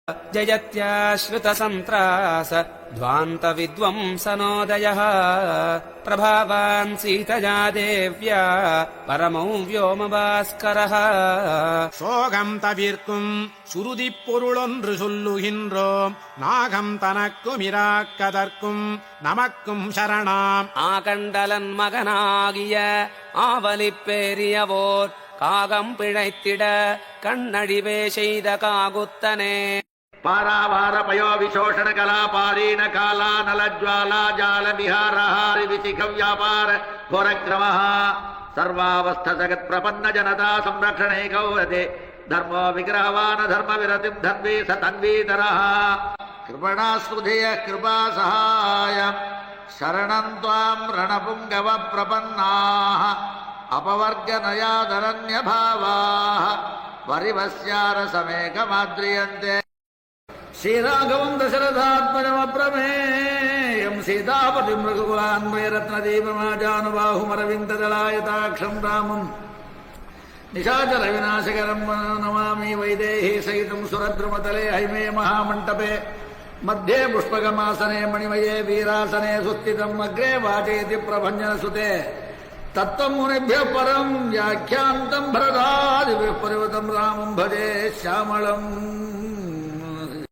जयत्याश्रितसन्त्रास ध्वान्तविद्वंसनोदयः प्रभावान् सीतया देव्या परमौ व्योमभास्करः சோகம் தவிர்க்கும் சுருதிப் பொருளொன்று சொல்லுகின்றோம் நாகம் தனக்கும் இராக்கதற்கும் நமக்கும் சரணாம். ஆகண்டலன் மகனாகிய ஆவலிப்பேரியவோர் காகம் பிழைத்திட கண்ணழிவே செய்த காகுத்தனே पारावार पयो विशोषण कला पारीण काला नल ज्वाला जाल विहार हारि विशिख व्यापार घोरक्रमः सर्वावस्थ जगत प्रपन्न जनता संरक्षणे गौरते धर्मो विग्रहवान धर्म विरतिं धन्वी स तन्वीतरः कृपणास्मृधेय कृपा सहाय शरणं त्वां रणपुङ्गव प्रपन्नाः अपवर्गनयादरण्य भावाः वरिवस्यारसमेकमाद्रियन्ते. श्रीराघवं दशरथात्मजमप्रमेयं सीतापतिं रघुकुलान्वयरत्नदीपमाजानुबाहुमरविन्ददलायताक्षं रामं निशाचरविनाशकरं नमामि. वैदेही सहितं सुरद्रुमतले हैमे महामण्टपे मध्ये पुष्पकमासने मणिमये वीरासने सुस्थितम् अग्रे वाचयति प्रभञ्जनसुते तत्त्वं मुनिभ्यः परं व्याख्यान्तं भरतादिभिः परिवृतं रामं भजे श्यामलम्.